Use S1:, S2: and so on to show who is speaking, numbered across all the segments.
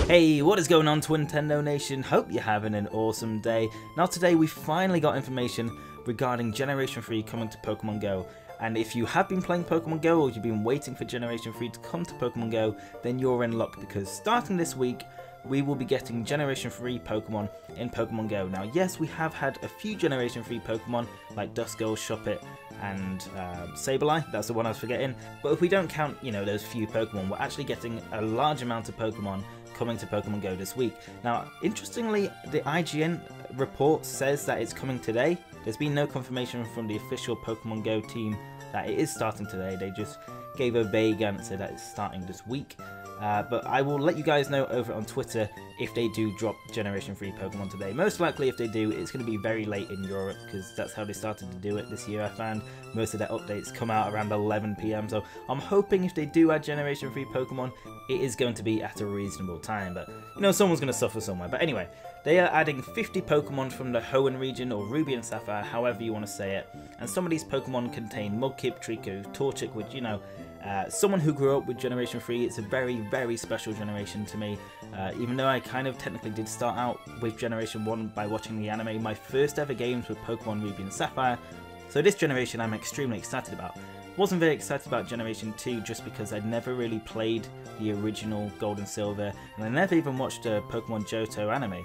S1: Hey, what is going on, Twintendo Nation? Hope you're having an awesome day. Now today we finally got information regarding Generation 3 coming to Pokemon Go. And if you have been playing Pokemon Go or you've been waiting for Generation 3 to come to Pokemon Go, then you're in luck because starting this week, we will be getting Generation 3 Pokemon in Pokemon Go. Now yes, we have had a few Generation 3 Pokemon like Duskull, Shuppet and Sableye, that's the one I was forgetting. But if we don't count, those few Pokemon, we're actually getting a large amount of Pokemon coming to Pokemon Go this week. Now, interestingly, the IGN report says that it's coming today. There's been no confirmation from the official Pokemon Go team that it is starting today. They just gave a vague answer that it's starting this week. But I will let you guys know over on Twitter if they do drop Generation 3 Pokemon today. Most likely if they do, it's going to be very late in Europe because that's how they started to do it this year. I found most of their updates come out around 11 PM, so I'm hoping if they do add Generation 3 Pokemon, it is going to be at a reasonable time. But, someone's going to suffer somewhere. But anyway, they are adding 50 Pokemon from the Hoenn region, or Ruby and Sapphire, however you want to say it. And some of these Pokemon contain Mudkip, Treecko, Torchic, which, someone who grew up with Generation 3, it's a very, very special generation to me. Even though I kind of technically did start out with Generation 1 by watching the anime, my first ever games were Pokemon Ruby and Sapphire, so this generation I'm extremely excited about. Wasn't very excited about Generation 2 just because I'd never really played the original Gold and Silver, and I never even watched a Pokemon Johto anime,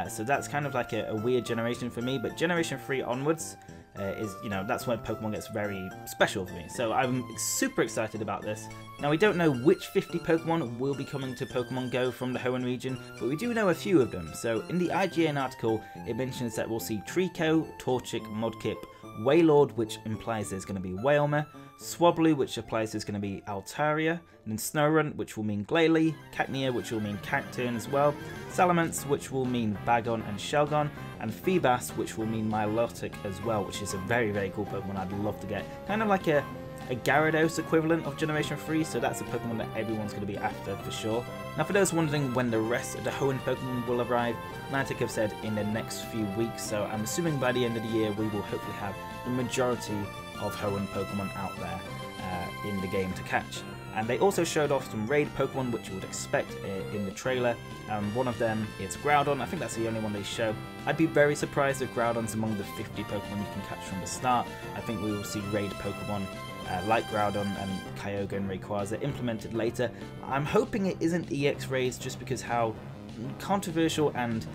S1: so that's kind of like a weird generation for me. But Generation 3 onwards, that's when Pokemon gets very special for me. So I'm super excited about this. Now we don't know which 50 Pokemon will be coming to Pokemon Go from the Hoenn region, but we do know a few of them. So in the IGN article, it mentions that we'll see Treecko, Torchic, Mudkip, Wailord, which implies there's going to be Wailmer, Swablu, which implies there's going to be Altaria, and then Snorunt, which will mean Glalie, Cacnea, which will mean Cacturne as well, Salamence, which will mean Bagon and Shelgon, and Feebas, which will mean Milotic as well, which is a very, very cool Pokemon I'd love to get. Kind of like a Gyarados equivalent of Generation 3, so that's a Pokemon that everyone's going to be after for sure. Now for those wondering when the rest of the Hoenn Pokemon will arrive, Niantic have said in the next few weeks, so I'm assuming by the end of the year we will hopefully have the majority of Hoenn Pokemon out there in the game to catch. And they also showed off some raid Pokemon which you would expect in the trailer. One of them is Groudon. I think that's the only one they show. I'd be very surprised if Groudon's among the 50 Pokemon you can catch from the start. I think we will see raid Pokemon like Groudon and Kyogre and Rayquaza implemented later. I'm hoping it isn't EX raids just because how controversial and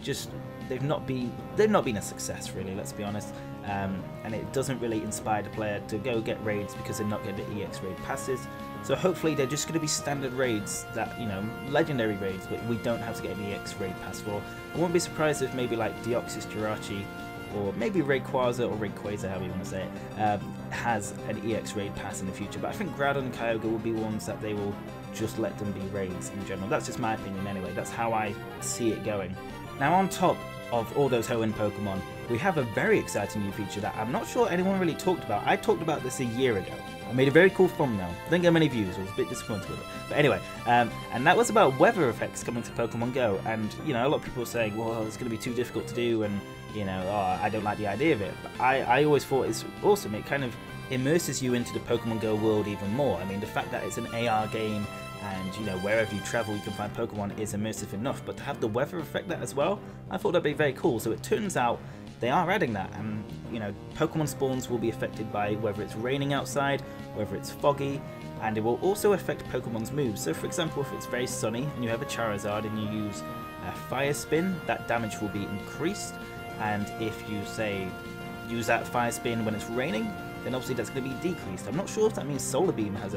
S1: just they've not been a success really, let's be honest. And it doesn't really inspire the player to go get raids because they're not getting the EX raid passes. So hopefully they're just going to be standard raids that, legendary raids, but we don't have to get an EX raid pass for. I won't be surprised if maybe like Deoxys, Jirachi, or maybe Rayquaza or Rayquaza, however you want to say it, has an EX raid pass in the future. But I think Groudon and Kyogre will be ones that they will just let them be raids in general. That's just my opinion anyway. That's how I see it going. Now on top of all those Hoenn Pokemon, we have a very exciting new feature that I'm not sure anyone really talked about. I talked about this a year ago. I made a very cool thumbnail. Didn't get many views. I was a bit disappointed with it. But anyway, and that was about weather effects coming to Pokemon Go. And, a lot of people were saying, well, it's going to be too difficult to do and, oh, I don't like the idea of it. But I always thought it's awesome. It kind of immerses you into the Pokemon Go world even more. I mean, the fact that it's an AR game and, wherever you travel you can find Pokemon is immersive enough. But to have the weather affect that as well, I thought that'd be very cool. So it turns out they are adding that, and Pokemon spawns will be affected by whether it's raining outside, whether it's foggy, and it will also affect Pokemon's moves. So for example, if it's very sunny and you have a Charizard and you use a Fire Spin, that damage will be increased, and if you say use that Fire Spin when it's raining, then obviously that's going to be decreased. I'm not sure if that means Solar Beam has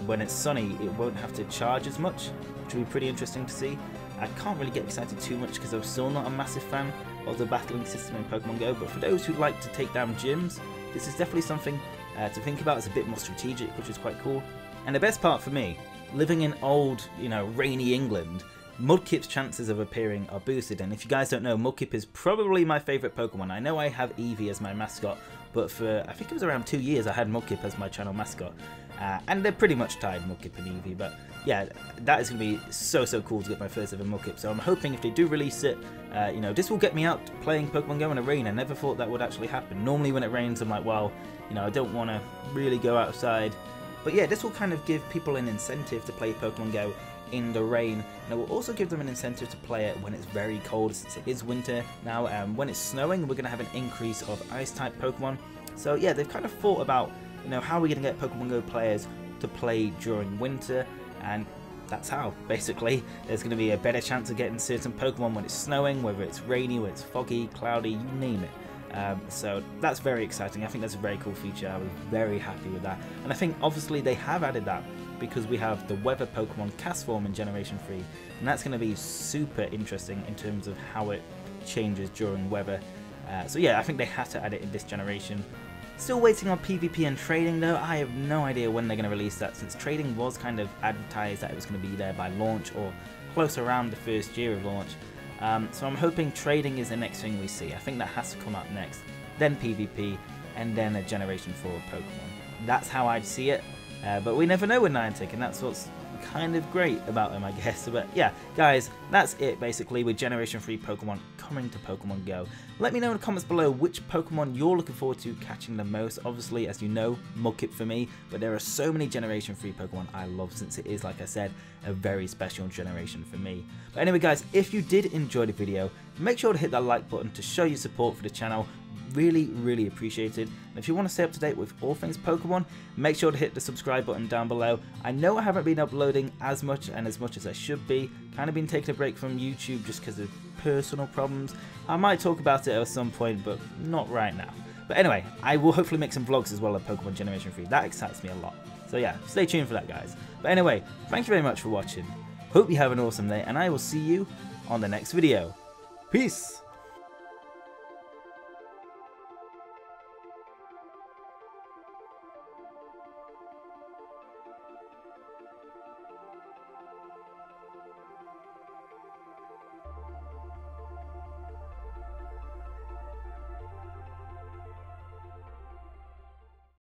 S1: when it's sunny it won't have to charge as much, which will be pretty interesting to see. I can't really get excited too much because I'm still not a massive fan of the battling system in Pokemon Go, but for those who like to take down gyms, this is definitely something to think about. It's a bit more strategic, which is quite cool. And the best part for me, living in old, rainy England, Mudkip's chances of appearing are boosted, and if you guys don't know, Mudkip is probably my favourite Pokemon. I know I have Eevee as my mascot, but for, I think it was around 2 years I had Mudkip as my channel mascot. And they're pretty much tied, Mudkip and Eevee, but yeah, that is going to be so cool to get my first ever Mudkip. So I'm hoping if they do release it, this will get me out playing Pokemon Go in the rain. I never thought that would actually happen. Normally when it rains I'm like, well, I don't want to really go outside. But yeah, this will kind of give people an incentive to play Pokemon Go in the rain, and it will also give them an incentive to play it when it's very cold, since it is winter now. When it's snowing, we're going to have an increase of ice-type Pokemon. So yeah, they've kind of thought about, you know, how are we going to get Pokemon Go players to play during winter, and that's how. Basically, there's going to be a better chance of getting certain Pokemon when it's snowing, whether it's rainy, whether it's foggy, cloudy, you name it. So that's very exciting. I think that's a very cool feature. I was very happy with that, and I think obviously they have added that because we have the weather Pokemon Castform in Generation 3, and that's going to be super interesting in terms of how it changes during weather. So yeah, I think they had to add it in this generation. Still waiting on PvP and trading though. I have no idea when they're going to release that, since trading was kind of advertised that it was going to be there by launch or close around the first year of launch. So I'm hoping trading is the next thing we see. I think that has to come up next, then PvP, and then a Generation 4 Pokemon. That's how I'd see it, but we never know with Niantic, and that's what's kind of great about them, I guess. But yeah, guys, that's it basically with Generation 3 Pokemon coming to Pokemon Go. Let me know in the comments below which Pokemon you're looking forward to catching the most. Obviously, as you know, Mudkip for me, but there are so many Generation 3 Pokemon I love, since it is, like I said, a very special generation for me. But anyway guys, if you did enjoy the video, make sure to hit that like button to show your support for the channel. Really appreciated. And if you want to stay up to date with all things Pokemon, make sure to hit the subscribe button down below. I know I haven't been uploading as much as I should be. Kind of been taking a break from YouTube just because of personal problems. I might talk about it at some point, but not right now. But anyway, I will hopefully make some vlogs as well of Pokemon Generation 3. That excites me a lot. So yeah, stay tuned for that, guys. But anyway, thank you very much for watching. Hope you have an awesome day, and I will see you on the next video. Peace!